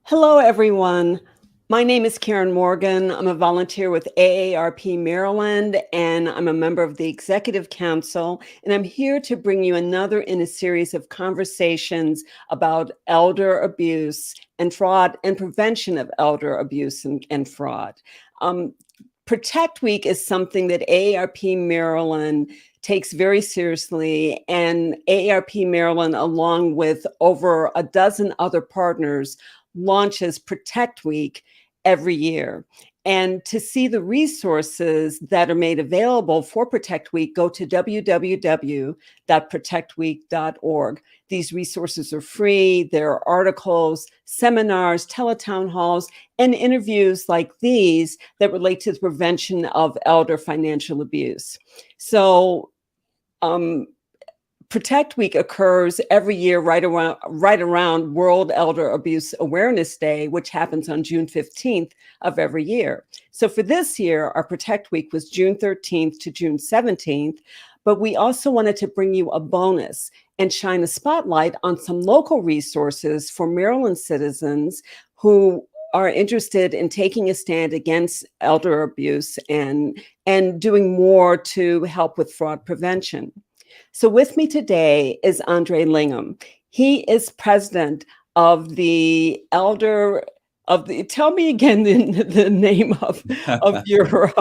Hello, everyone. My name is Karen Morgan. I'm a volunteer with AARP Maryland, and I'm a member of the Executive Council. And I'm here to bring you another in a series of conversations about elder abuse and fraud and prevention of elder abuse and fraud. Um, Protect Week is something that AARP Maryland takes very seriously, and AARP Maryland, along with over a dozen other partners, launches Protect Week every year. And to see the resources that are made available for Protect Week, go to www.protectweek.org. These resources are free. There are articles, seminars, teletown halls, and interviews like these that relate to the prevention of elder financial abuse. So, Protect Week occurs every year right around World Elder Abuse Awareness Day, which happens on June 15th of every year. So for this year, our Protect Week was June 13th to June 17th, but we also wanted to bring you a bonus and shine a spotlight on some local resources for Maryland citizens who are interested in taking a stand against elder abuse and doing more to help with fraud prevention. So with me today is Andre Lingham. He is president of the tell me again the name of your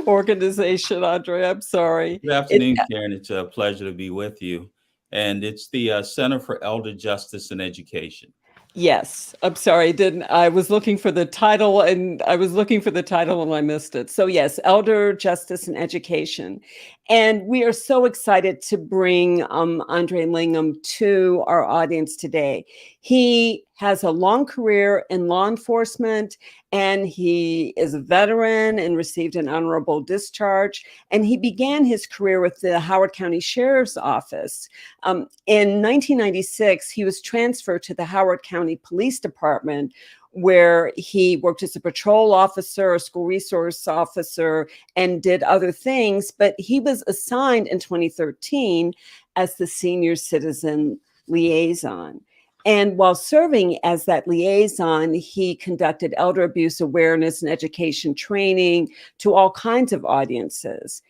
organization, Andre. I'm sorry. Good afternoon, Karen. It's a pleasure to be with you. And it's the Center for Elder Justice and Education. Yes, I'm sorry. I was looking for the title and I missed it. So yes, Elder Justice and Education. And we are so excited to bring Andre Lingham to our audience today. He has a long career in law enforcement, and he is a veteran and received an honorable discharge. And he began his career with the Howard County Sheriff's Office. In 1996, he was transferred to the Howard County Police Department, where he worked as a patrol officer, a school resource officer, and did other things. But he was assigned in 2013 as the senior citizen liaison. And while serving as that liaison, he conducted elder abuse awareness and education training to all kinds of audiences.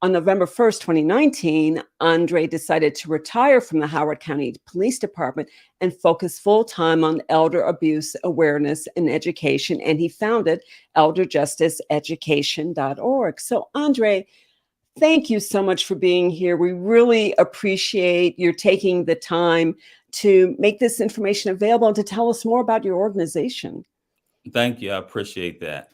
On November 1st, 2019, Andre decided to retire from the Howard County Police Department and focus full-time on elder abuse awareness and education, and he founded elderjusticeeducation.org. So, Andre, thank you so much for being here. We really appreciate your taking the time to make this information available and to tell us more about your organization. Thank you. I appreciate that.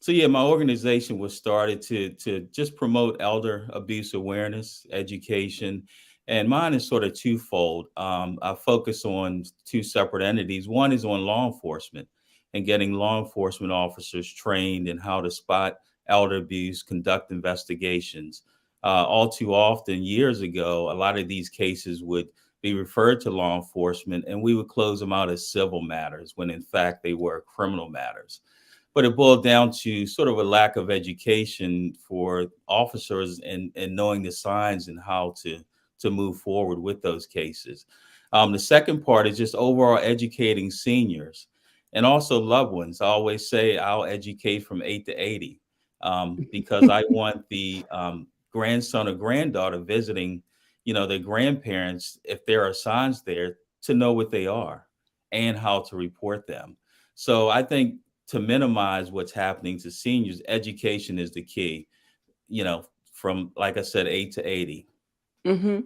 So yeah, my organization was started to just promote elder abuse awareness, education, and mine is sort of twofold. I focus on two separate entities. One is on law enforcement and getting law enforcement officers trained in how to spot elder abuse, conduct investigations. All too often, years ago, a lot of these cases would be referred to law enforcement, and we would close them out as civil matters when in fact they were criminal matters. But it boiled down to sort of a lack of education for officers and knowing the signs and how to move forward with those cases. The second part is just overall educating seniors and also loved ones. I always say I'll educate from 8 to 80 because I want the grandson or granddaughter visiting, their grandparents, if there are signs there, to know what they are and how to report them. So I think to minimize what's happening to seniors, education is the key, from, like I said, 8 to 80. Mm-hmm.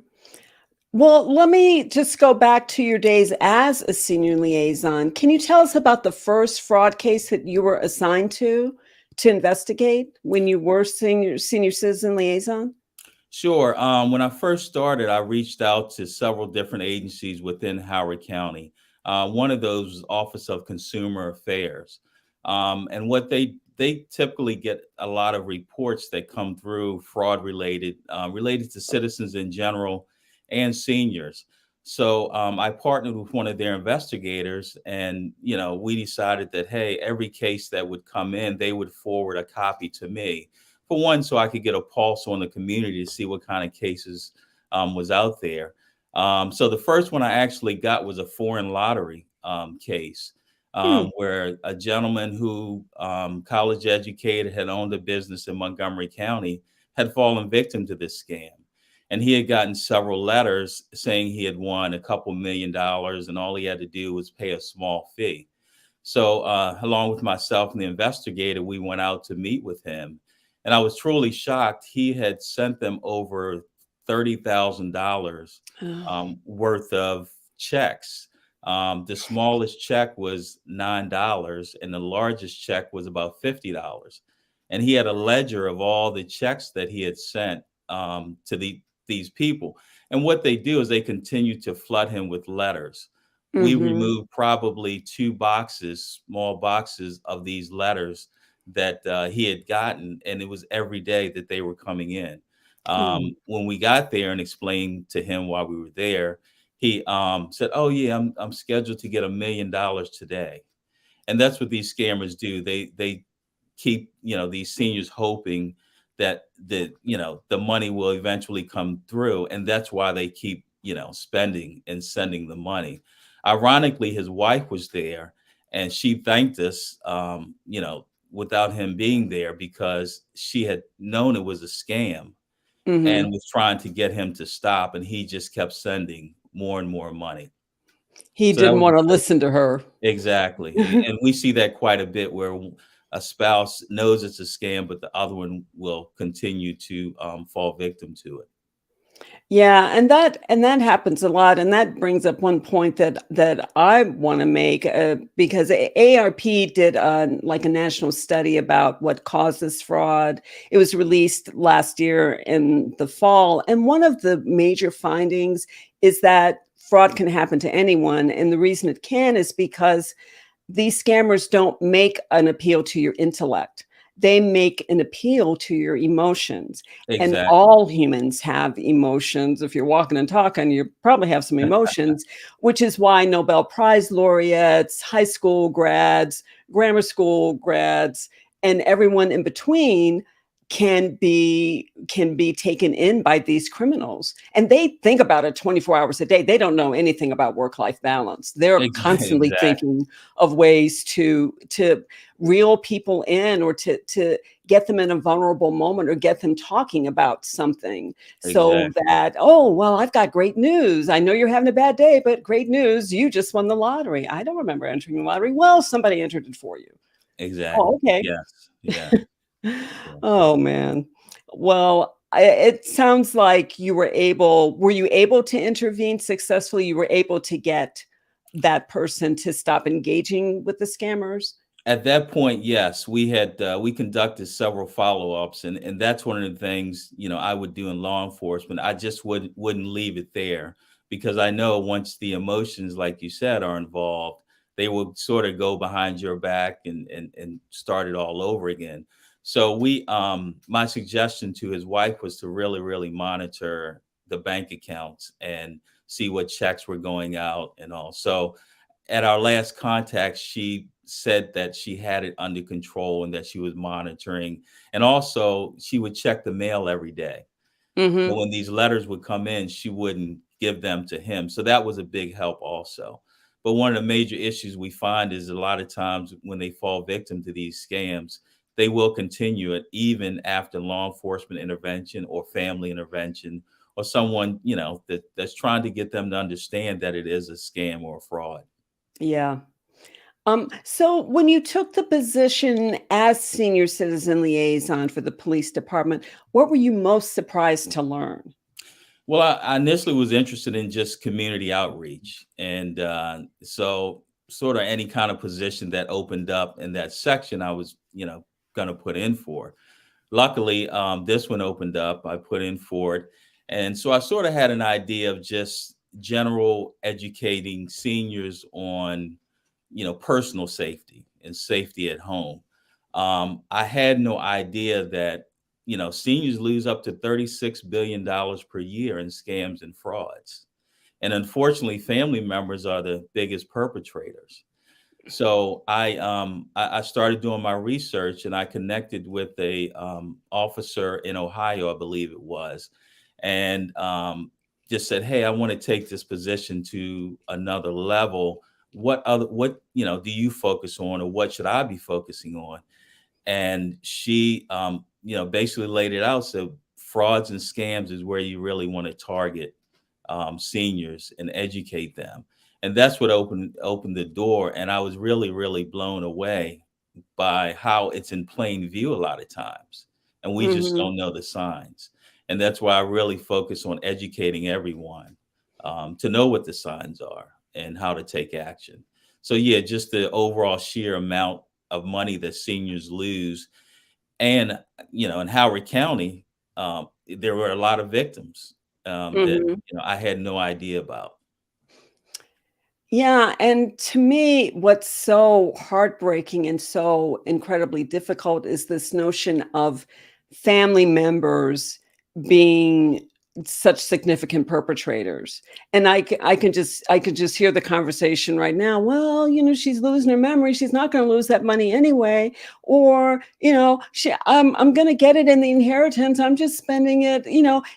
Well, let me just go back to your days as a senior liaison. Can you tell us about the first fraud case that you were assigned to investigate when you were senior citizen liaison? Sure. When I first started, I reached out to several different agencies within Howard County. One of those was Office of Consumer Affairs. And what they typically get a lot of reports that come through fraud related to citizens in general and seniors. So I partnered with one of their investigators, and we decided that, hey, every case that would come in, they would forward a copy to me. For one, so I could get a pulse on the community to see what kind of cases was out there. So the first one I actually got was a foreign lottery case Hmm. where a gentleman who college educated had owned a business in Montgomery County had fallen victim to this scam. And he had gotten several letters saying he had won a couple $1 million and all he had to do was pay a small fee. So, along with myself and the investigator, we went out to meet with him. And I was truly shocked. He had sent them over $30,000 Oh. worth of checks. The smallest check was $9, and the largest check was about $50. And he had a ledger of all the checks that he had sent to these people. And what they do is they continue to flood him with letters. We Mm-hmm. removed probably 2 boxes, small boxes of these letters that he had gotten, and it was every day that they were coming in. Oh. When we got there and explained to him why we were there, he said, "Oh yeah, I'm scheduled to get $1 million today." And that's what these scammers do. They keep these seniors hoping that the money will eventually come through, and that's why they keep spending and sending the money. Ironically, his wife was there, and she thanked us, without him being there, because she had known it was a scam and Mm-hmm. was trying to get him to stop, and he just kept sending more and more money. He So that didn't was want to the first. listen to her. Exactly, and we see that quite a bit where a spouse knows it's a scam, but the other one will continue to fall victim to it. Yeah, and that happens a lot, and that brings up one point that I want to make because ARP did like a national study about what causes fraud. It was released last year in the fall, and one of the major findings is that fraud can happen to anyone, and the reason it can is because these scammers don't make an appeal to your intellect. They make an appeal to your emotions. And Exactly, all humans have emotions. If you're walking and talking, you probably have some emotions, which is why Nobel Prize laureates, high school grads, grammar school grads, and everyone in between can be taken in by these criminals, and they think about it 24 hours a day. They don't know anything about work-life balance. They're constantly exactly, thinking of ways to reel people in, or to get them in a vulnerable moment, or get them talking about something, so exactly, that, oh well, I've got great news. I know you're having a bad day, but great news, you just won the lottery. I don't remember entering the lottery. Well, somebody entered it for you. Oh, exactly. okay. Yes, yeah, yeah. Oh, man. Well, it sounds like were you able to intervene successfully? You were able to get that person to stop engaging with the scammers? At that point, yes, we conducted several follow-ups, and that's one of the things I would do in law enforcement. I just wouldn't leave it there, because I know once the emotions, like you said, are involved, they will sort of go behind your back and start it all over again. So my suggestion to his wife was to really monitor the bank accounts and see what checks were going out and all. So at our last contact, she said that she had it under control and that she was monitoring. And also, she would check the mail every day. But Mhm. when these letters would come in, she wouldn't give them to him. So that was a big help also. But one of the major issues we find is a lot of times when they fall victim to these scams, they will continue it even after law enforcement intervention or family intervention, or someone, that's trying to get them to understand that it is a scam or a fraud. Yeah. So when you took the position as senior citizen liaison for the police department, what were you most surprised to learn? Well, I initially was interested in just community outreach, and so sort of any kind of position that opened up in that section, I was, going to put in for. Luckily, this one opened up. I put in for it, and so I sort of had an idea of just general educating seniors on, personal safety and safety at home. I had no idea that seniors lose up to $36 billion per year in scams and frauds. And unfortunately, family members are the biggest perpetrators. So I started doing my research, and I connected with a officer in Ohio, I believe it was, and just said, "Hey, I want to take this position to another level, what do you focus on, or what should I be focusing on? And she basically laid it out. So frauds and scams is where you really want to target seniors and educate them. And that's what opened the door. And I was really, really blown away by how it's in plain view a lot of times. And we just Mhm. don't know the signs. And that's why I really focus on educating everyone to know what the signs are and how to take action. So, yeah, just the overall sheer amount of money that seniors lose. And, in Howard County, there were a lot of victims that, Mhm. I had no idea about. Yeah, and to me, what's so heartbreaking and so incredibly difficult is this notion of family members being such significant perpetrators. And I can just hear the conversation right now. Well, she's losing her memory. She's not going to lose that money anyway. Or, I'm going to get it in the inheritance. I'm just spending it.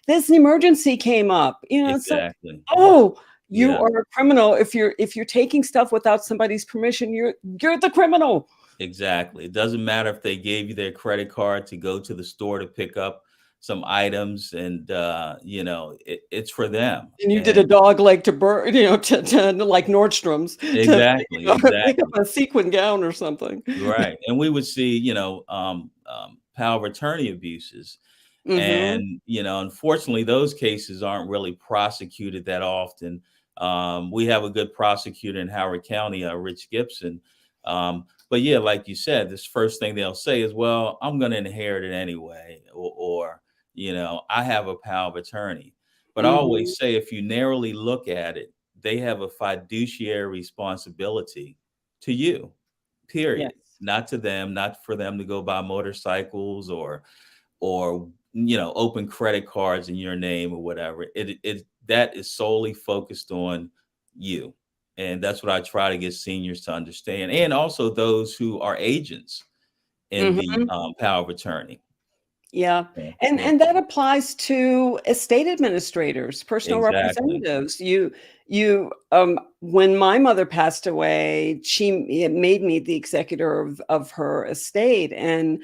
This emergency came up. So Exactly. oh, you Yeah. are a criminal if you're taking stuff without somebody's permission. You're the criminal. Exactly. It doesn't matter if they gave you their credit card to go to the store to pick up some items, and it's for them. And you did a And dog leg to to like Nordstrom's to exactly, pick up exactly. a sequin gown or something. Right. And we would see, power of attorney abuses. Mhm, And, unfortunately, those cases aren't really prosecuted that often. We have a good prosecutor in Howard County, Rich Gibson. But yeah, like you said, this first thing they'll say is, well, I'm going to inherit it anyway, or I have a power of attorney. But I mhm. always say, if you narrowly look at it, they have a fiduciary responsibility to you, Yes. period. Not to them, not for them to go buy motorcycles or open credit cards in your name or whatever. It that is solely focused on you. And that's what I try to get seniors to understand, and also those who are agents in the Mhm. power of attorney. Yeah, Yeah, and yeah, and that applies to estate administrators, personal exactly. representatives. When my mother passed away, it made me the executor of her estate, and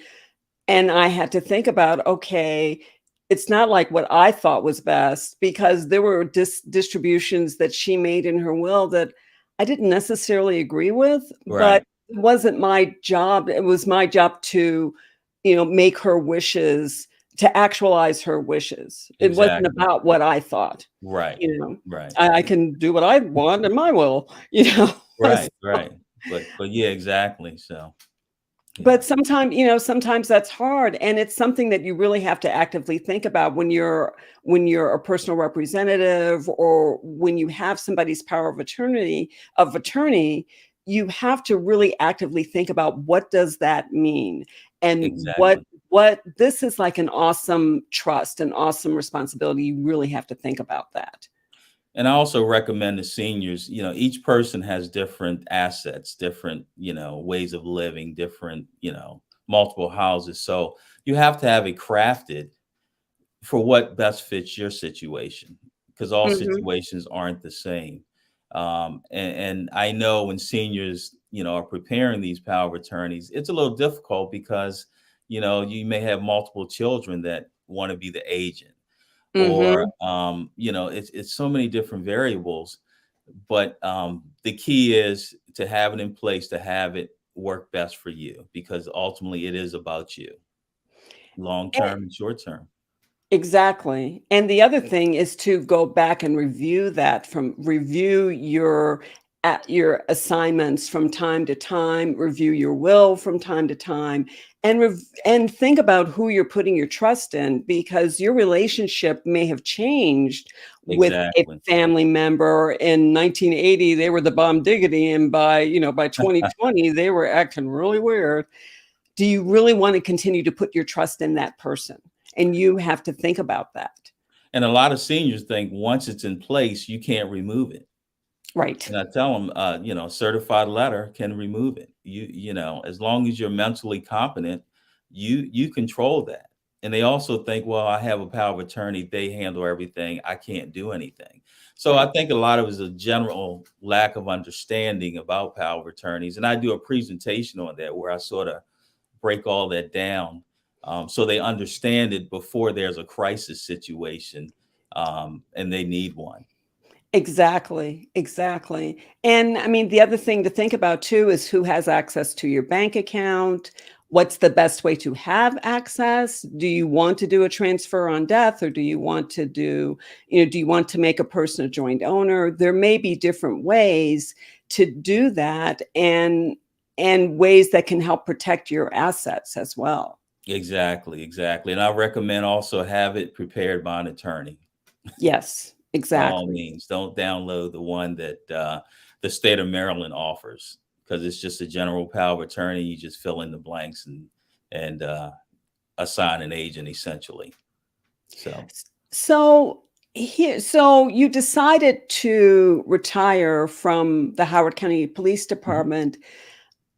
I had to think about, okay, it's not like what I thought was best because there were distributions that she made in her will that I didn't necessarily agree with, but Right. it wasn't my job. It was my job to, make her wishes, to actualize her wishes. It wasn't Exactly. about what I thought, Right. you know. Right. I can do what I want in my will, Right. Right. But yeah, exactly. So yeah. But sometimes that's hard, and it's something that you really have to actively think about when you're a personal representative or when you have somebody's power of attorney, you have to really actively think about what does that mean? And what Exactly. what this is like an awesome trust, an awesome responsibility. You really have to think about that. And I also recommend the seniors, each person has different assets, different, ways of living, different, multiple houses. So you have to have it crafted for what best fits your situation, because all Mhm, situations aren't the same. And I know when seniors, are preparing these power of attorneys, it's a little difficult because, you may have multiple children that want to be the agent, or mhm. it's so many different variables. But the key is to have it in place, to have it work best for you, because ultimately it is about you, long term and short term. Exactly, and the other thing is to go back and review your assignments from time to time, review your will from time to time, and think about who you're putting your trust in because your relationship may have changed with a Exactly. family member. In 1980, they were the bomb diggity, and by 2020, they were acting really weird. Do you really want to continue to put your trust in that person? And you have to think about that. And a lot of seniors think once it's in place, you can't remove it. Right. And I tell them, a certified letter can remove it. As long as you're mentally competent, you control that. And they also think, well, I have a power of attorney, they handle everything, I can't do anything. So I Right. think a lot of it is a general lack of understanding about power of attorneys. And I do a presentation on that where I sort of break all that down, so they understand it before there's a crisis situation, and they need one. Exactly, exactly. And I mean, the other thing to think about too is who has access to your bank account. What's the best way to have access? Do you want to do a transfer on death, or do you want to do you want to make a person a joint owner? There may be different ways to do that, and ways that can help protect your assets as well. Exactly, exactly. And I recommend also have it prepared by an attorney. Yes, By all exactly. means, don't download the one that the state of Maryland offers, because it's just a general power of attorney. You just fill in the blanks and assign an agent essentially. So So you decided to retire from the Howard County Police mhm. Department.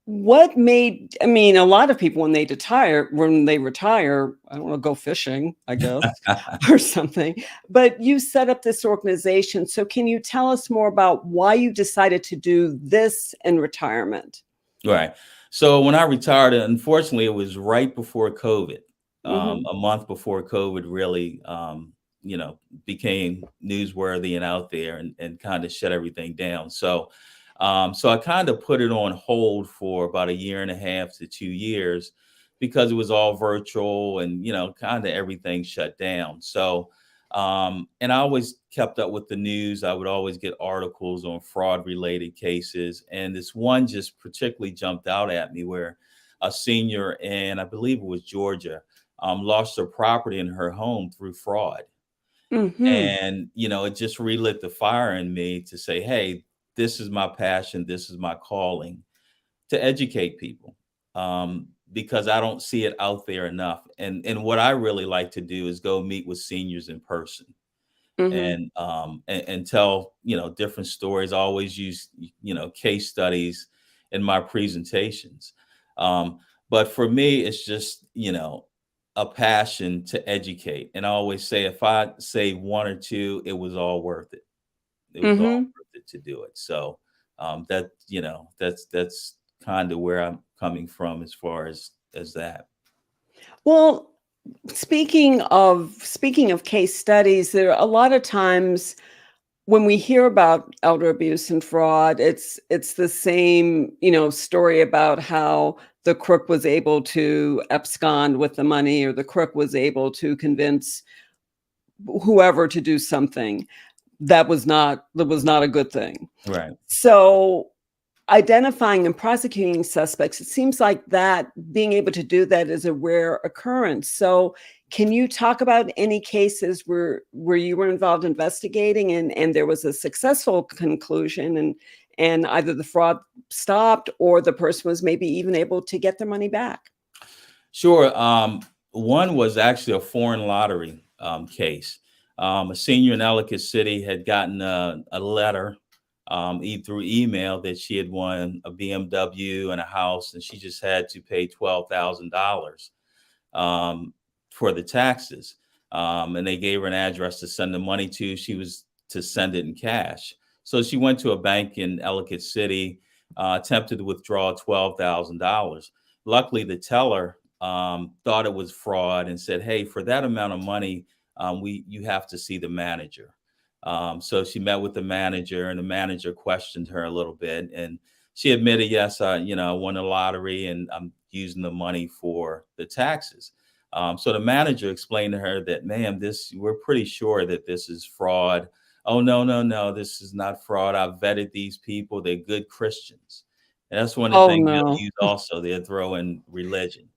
What made I mean, a lot of people when they retire, I don't know, go fishing, I guess, or something. But you set up this organization. So can you tell us more about why you decided to do this in retirement? Right. So when I retired, unfortunately, it was right before COVID, Mhm. a month before COVID really, you know, became newsworthy and out there and kind of shut everything down. So I kind of put it on hold for about a year and a half to 2 years because it was all virtual and, kind of everything shut down. And I always kept up with the news. I would always get articles on fraud related cases. And this one just particularly jumped out at me where a senior in, I believe it was Georgia, lost her property in her home through fraud. Mhm. And, it just relit the fire in me to say, hey, this is my passion. This is my calling to educate people, because I don't see it out there enough. And what I really like to do is go meet with seniors in person Mhm. and tell different stories. I always use case studies in my presentations, um, but for me it's just a passion to educate. And I always say if I save one or two, it was all worth it. It was all Mhm. worth it to do it. So that that's kind of where I'm coming from as far as that. Well, speaking of case studies, there are a lot of times when we hear about elder abuse and fraud, it's the same, story about how the crook was able to abscond with the money, or the crook was able to convince whoever to do something that was not a good thing. Right. So identifying and prosecuting suspects, it seems like that being able to do that is a rare occurrence. So can you talk about any cases where you were involved investigating, and there was a successful conclusion, and either the fraud stopped or the person was maybe even able to get their money back? Sure. One was actually a foreign lottery case. A senior in Ellicott City had gotten a letter through email that she had won a BMW and a house, and she just had to pay $12,000 um, for the taxes. And they gave her an address to send the money to. She was to send it in cash. So she went to a bank in Ellicott City, attempted to withdraw $12,000. Luckily, the teller thought it was fraud and said, "Hey, for that amount of money, you have to see the manager." So she met with the manager, and the manager questioned her a little bit, and she admitted, "Yes, I won the lottery, and I'm using the money for the taxes." So the manager explained to her that, "Ma'am, we're pretty sure that this is fraud." "Oh, no, no, no, this is not fraud. I've vetted these people. They're good Christians." And that's one of the Oh, things they'll no. use also. They'll throw in religion.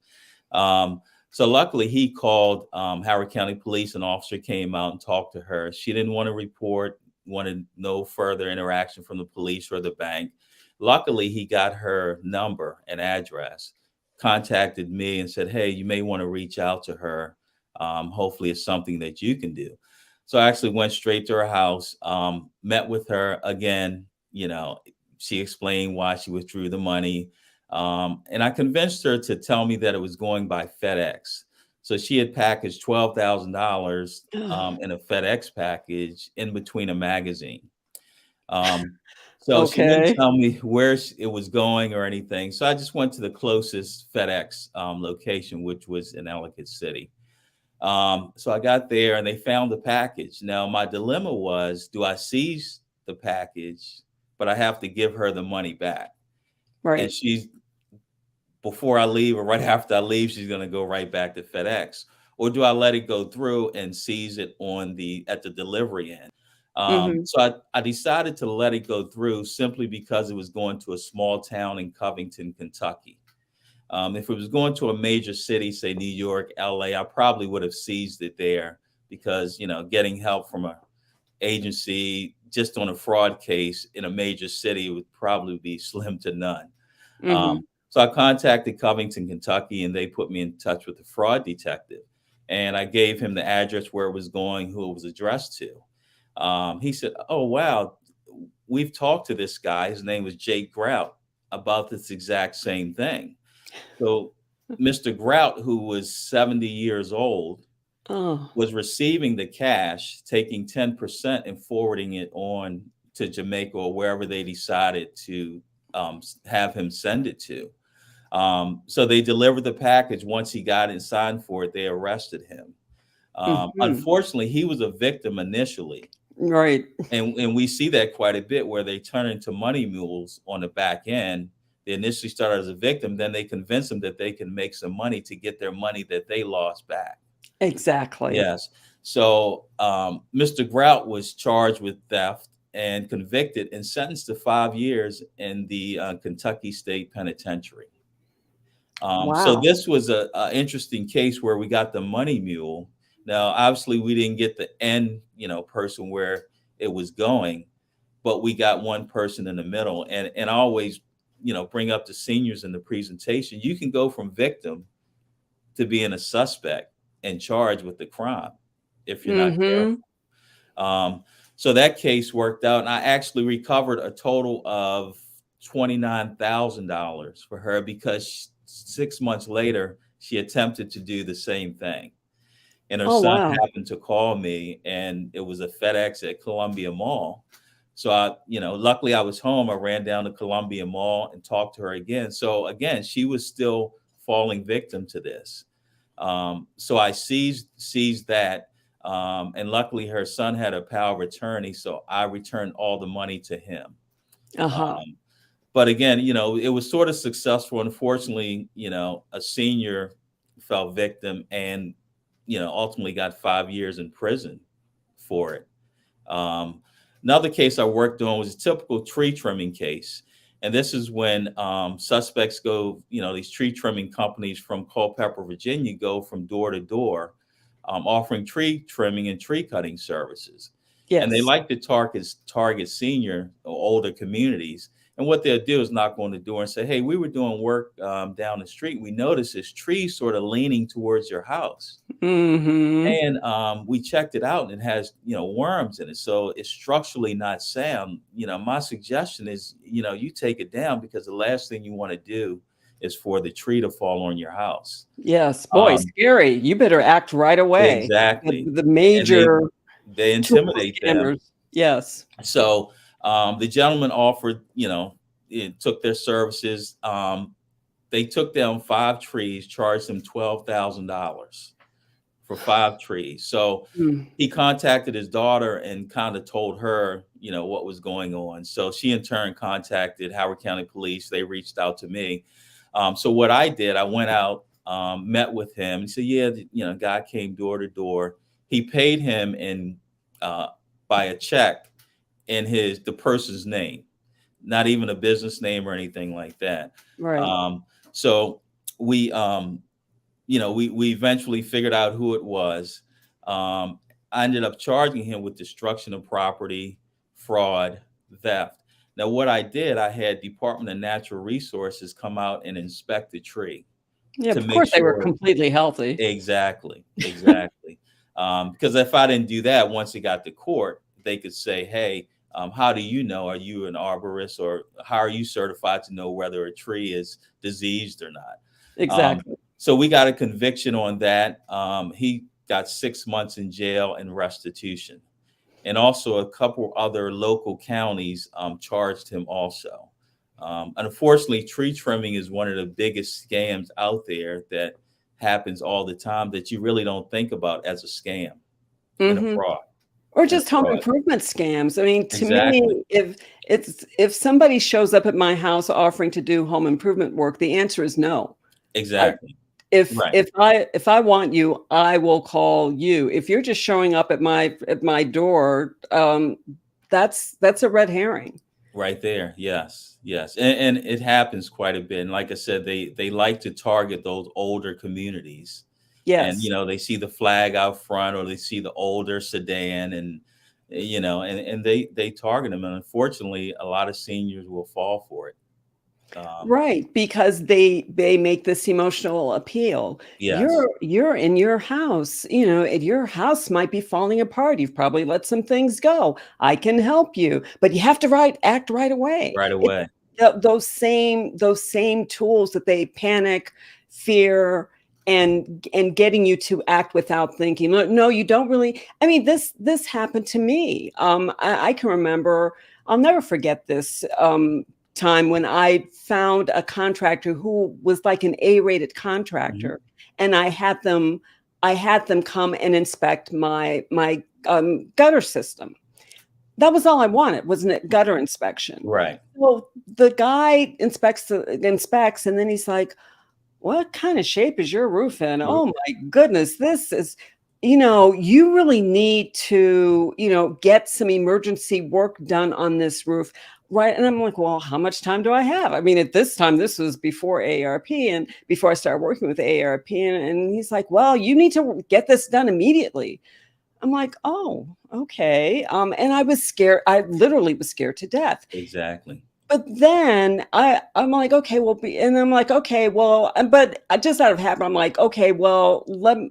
So luckily, he called Howard County Police. An officer came out and talked to her. She didn't want to report, wanted no further interaction from the police or the bank. Luckily, he got her number and address, contacted me, and said, "Hey, you may want to reach out to her. Hopefully, it's something that you can do." So I actually went straight to her house, met with her again. She explained why she withdrew the money, and I convinced her to tell me that it was going by FedEx. So she had packaged $12,000 in a FedEx package in between a magazine. Um, so she wouldn't Okay. tell me where it was going or anything. So I just went to the closest FedEx location, which was in Ellicott City. So I got there and they found the package. Now, my dilemma was, do I seize the package, but I have to give her the money back? And Right. she's, before I leave or right after I leave, she's going to go right back to FedEx. Or do I let it go through and seize it at the delivery end? Mhm. So I decided to let it go through simply because it was going to a small town in Covington, Kentucky. If it was going to a major city, say New York, LA, I probably would have seized it there because, getting help from a agency just on a fraud case in a major city would probably be slim to none. Mhm. So I contacted Covington, Kentucky, and they put me in touch with the fraud detective. And I gave him the address where it was going, who it was addressed to. He said, "Oh, wow, we've talked to this guy. His name was Jake Grout about this exact same thing." So Mr. Grout, who was 70 years old, Oh. was receiving the cash, taking 10% and forwarding it on to Jamaica or wherever they decided to have him send it to. So they delivered the package. Once he got it and signed for it, they arrested him. Mhm. Unfortunately, he was a victim initially. Right. And we see that quite a bit where they turn into money mules on the back end. They initially started as a victim, then they convince them that they can make some money to get their money that they lost back. Exactly. Yes. So Mr. Grout was charged with theft and convicted and sentenced to 5 years in the Kentucky State Penitentiary. So Wow. this was a interesting case where we got the money mule. Now, obviously, we didn't get the end, person where it was going, but we got one person in the middle. And I always, bring up the seniors in the presentation. You can go from victim to being a suspect and charged with the crime if you're not Mhm. careful. Um, so that case worked out, and I actually recovered a total of $29,000 for her because 6 months later she attempted to do the same thing, and her Oh, son wow. happened to call me, and it was a FedEx at Columbia Mall. So luckily I was home. I ran down to Columbia Mall and talked to her again. So again, she was still falling victim to this. So I seized that, and luckily her son had a power of attorney, so I returned all the money to him. Uh-huh. Um, but again, it was sort of successful. Unfortunately, a senior fell victim and ultimately got 5 years in prison for it. Um, Another case I worked on was a typical tree trimming case. And this is when suspects go, these tree trimming companies from Culpeper, Virginia, go from door to door, offering tree trimming and tree cutting services. And they Yes. like to target senior or older communities. And what they'll do is knock on the door and say, "Hey, we were doing work down the street. We noticed this tree sort of leaning towards your house. Mhm. And we checked it out and it has, worms in it. So it's structurally not sound. My suggestion is, you take it down because the last thing you want to do is for the tree to fall on your house." Yes. Boy, Um, scary. You better act right away. exactly. The And they major they tool intimidate them. scammers. Yes. So the gentleman offered, it took their services. They took down 5 trees, charged them $12,000 for 5 trees. So Mm. he contacted his daughter and kind of told her, what was going on. So she in turn contacted Howard County Police. They reached out to me. So what I did, I went out, met with him. He said, "Yeah, guy came door to door. He paid him in uh, by a check in the person's name, not even a business name or anything like that." Right. Um, so we we eventually figured out who it was. I ended up charging him with destruction of property, fraud, theft. Now, what I did, I had Department of Natural Resources come out and inspect the tree Yeah, to of make course they were sure. completely healthy. Exactly. Because if I didn't do that, once it got to court, they could say, "Hey, how do you know? Are you an arborist, or how are you certified to know whether a tree is diseased or not?" Um, Exactly. So we got a conviction on that. He got 6 months in jail and restitution, and also a couple other local counties charged him also. Unfortunately, tree trimming is one of the biggest scams out there that happens all the time that you really don't think about as a scam and a Mhm. fraud Or and a just home fraud. improvement scams. I mean, to Exactly. me, if somebody shows up at my house offering to do home improvement work, the answer is no. I Exactly. if Right. if I want you, I will call you. If you're just showing up at my door, that's a red herring. Right there. Yes. Yes. And it happens quite a bit. And like I said, they like to target those older communities. And Yes. they see the flag out front or they see the older sedan and and they target them. And unfortunately, a lot of seniors will fall for it. Um, Right, because they make this emotional appeal. yes. You're in your house, and your house might be falling apart. You've probably let some things go. I can help you, but you have to act right away. Right It's away. those same tools that they panic, fear, and getting you to act without thinking. No, no, you don't really. I mean, this happened to me. I can remember. I'll never forget this. Time when I found a contractor who was like an A-rated Mhm. contractor, and I had them come and inspect my gutter system. That was all I wanted, was a gutter inspection. Right. Well, the guy inspects, and then he's like, "What kind of shape is your roof in? R- Oh my goodness, this is." You really need to, get some emergency work done on this roof. Right. And I'm like, well, how much time do I have? I mean, at this time, this was before AARP and before I started working with AARP. And he's like, well, you need to get this done immediately. I'm like, oh, okay. And I was scared. I literally was scared to death. Exactly. But then I'm like, "Okay, well, and I'm like, "Okay, well," but I just out of habit, I'm like, "Okay, well, let me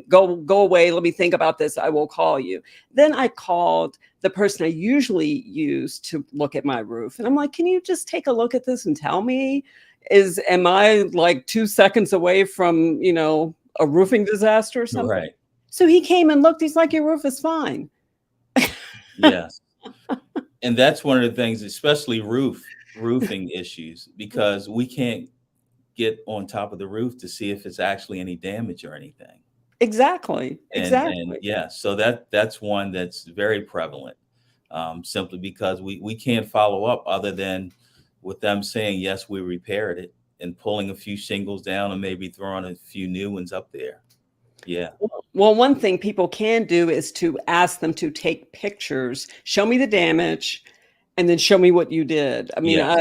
go away. Let me think about this. I will call you." Then I called the person I usually use to look at my roof, and I'm like, "Can you just take a look at this and tell me, am I like 2 seconds away from, a roofing disaster or something?" Right. So he came and looked. He's like, "Your roof is fine." Yes. And that's one of the things, especially roofing issues, because we can't get on top of the roof to see if it's actually any damage or anything. Exactly, And exactly. yeah, so that's one that's very prevalent, simply because we can't follow up other than with them saying, yes, we repaired it and pulling a few shingles down and maybe throwing a few new ones up there. Yeah. Well, one thing people can do is to ask them to take pictures, show me the damage, and then show me what you did. I mean, Yes.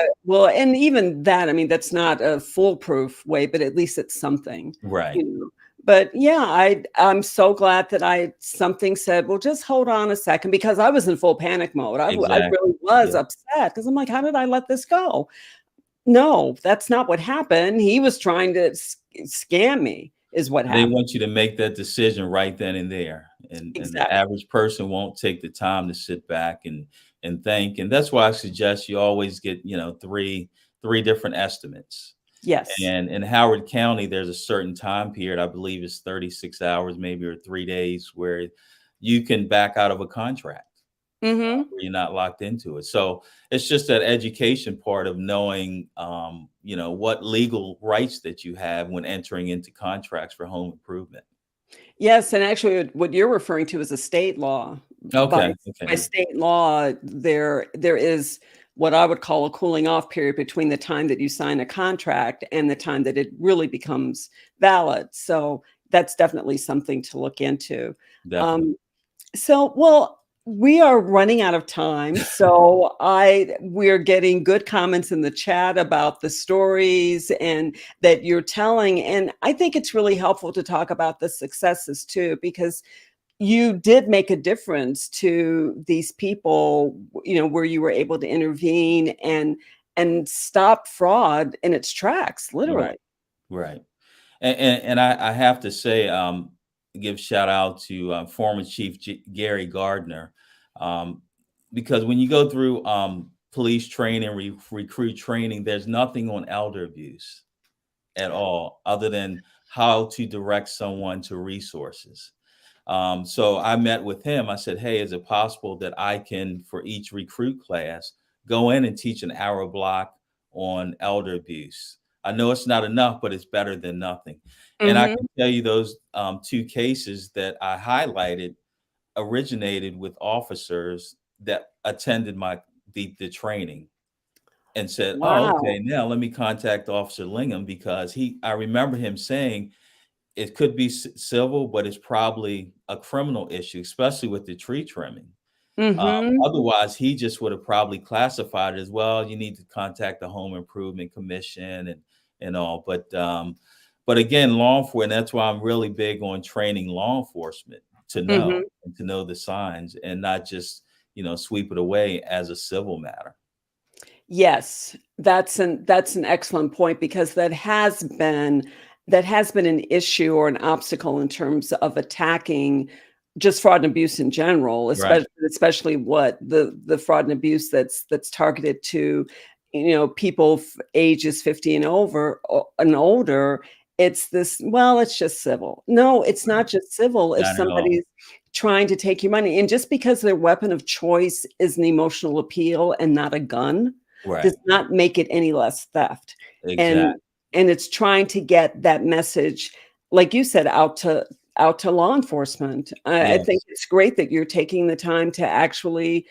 and even that, I mean, that's not a foolproof way, but at least it's something, Right. you know. But yeah, I'm so glad that something said, well, just hold on a second, because I was in full panic mode. I Exactly. really was Yeah. upset because I'm like, how did I let this go? No, that's not what happened. He was trying to scam me, is what They happened. want you to make that decision right then and there, and the Exactly. average person won't take the time to sit back and think, and that's why I suggest you always get, three different estimates. Yes. And in Howard County, there's a certain time period, I believe it's 36 hours maybe or 3 days, where you can back out of a contract, Mhm. where you're not locked into it. So, it's just that education part of knowing, what legal rights that you have when entering into contracts for home improvement. Yes, and actually what you're referring to is a state law. By Okay, by okay. state law, there is what I would call a cooling off period between the time that you sign a contract and the time that it really becomes valid. So that's definitely something to look into. Definitely. Um, well, we are running out of time. So we're getting good comments in the chat about the stories and that you're telling. And I think it's really helpful to talk about the successes too, because you did make a difference to these people, where you were able to intervene and stop fraud in its tracks, Right, literally. right. And I have to say, give shout out to former Chief Gary Gardner, um, because when you go through police training, recruit training, there's nothing on elder abuse. at all, other than how to direct someone to resources. So I met with him. I said, hey, is it possible that I can, for each recruit class, go in and teach an hour block on elder abuse? I know it's not enough, but it's better than nothing. And I Mhm. can tell you those two cases that I highlighted originated with officers that attended the training and said, oh, Wow. okay, now let me contact Officer Lingham, because I remember him saying it could be civil, but it's probably a criminal issue, especially with the tree trimming. Mhm. Otherwise, he just would have probably classified it as, well, you need to contact the Home Improvement Commission and all. But again, law enforcement, that's why I'm really big on training law enforcement to know Mhm. and to know the signs and not just, sweep it away as a civil matter. Yes, that's an excellent point because that has been an issue or an obstacle in terms of attacking just fraud and abuse in general, Right. especially what the fraud and abuse that's targeted to, people ages 50 and over and older. It's this, well, it's just civil. No, it's Right. not just civil. If Not at all. somebody's trying to take your money, and just because their weapon of choice is an emotional appeal and not a gun, Right. does not make it any less theft. And Exactly. and it's trying to get that message, like you said, out to law enforcement. I think Yes. it's great that you're taking the time to actually,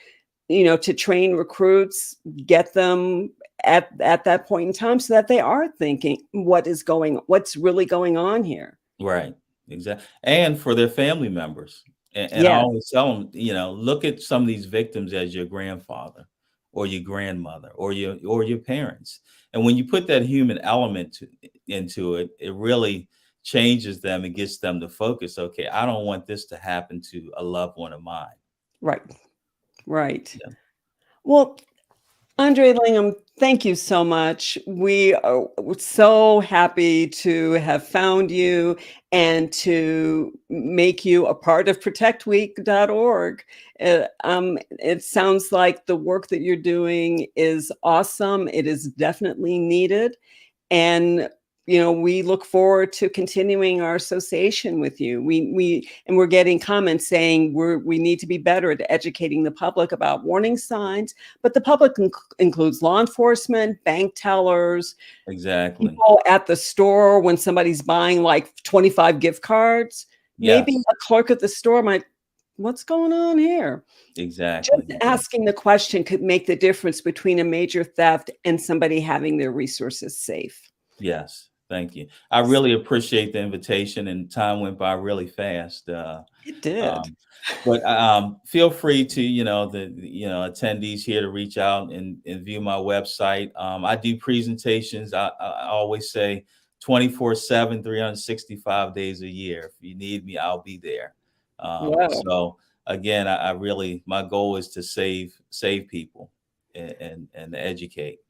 to train recruits, get them at that point in time so that they are thinking, what's really going on here? Right. Exactly. And for their family members. And I Yes, always tell them, look at some of these victims as your grandfather or your grandmother or your parents. And when you put that human element into it, it really changes them and gets them to focus. Okay, I don't want this to happen to a loved one of mine. right, right. Yeah. Well, Andre Lingham, thank you so much. We are so happy to have found you and to make you a part of protectweek.org. It sounds like the work that you're doing is awesome. It is definitely needed. And we look forward to continuing our association with you. We're getting comments saying we need to be better at educating the public about warning signs, but the public includes law enforcement, bank tellers, Exactly. people at the store when somebody's buying like 25 gift cards. Maybe Yes. a clerk at the store might, what's going on here? Just Exactly. Yeah. asking the question could make the difference between a major theft and somebody having their resources safe. Yes. Thank you. I really appreciate the invitation, and time went by really fast. It did. Um, but feel free to, attendees here to reach out and view my website. I do presentations. I always say 24/7, 365 days a year. If you need me, I'll be there. Wow. So again, I really, my goal is to save people and educate.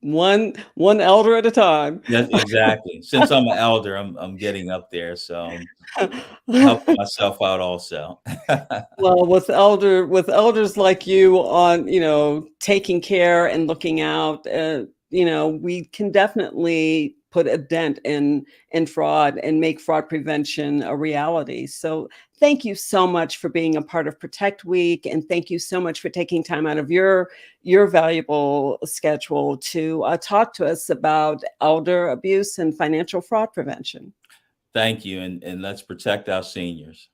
One elder at a time. Yes, exactly. Since I'm an elder, I'm getting up there, so I'm helping myself out also. Well, with elders like you on, taking care and looking out, we can definitely put a dent in fraud and make fraud prevention a reality. So thank you so much for being a part of Protect Week, and thank you so much for taking time out of your valuable schedule to talk to us about elder abuse and financial fraud prevention. Thank you, and let's protect our seniors.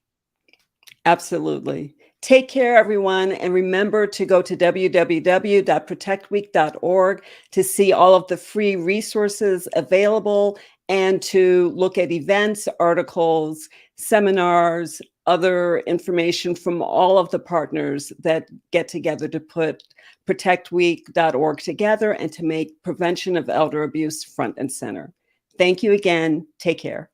Absolutely. Take care, everyone. And remember to go to www.protectweek.org to see all of the free resources available and to look at events, articles, seminars, other information from all of the partners that get together to put protectweek.org together and to make prevention of elder abuse front and center. Thank you again. Take care.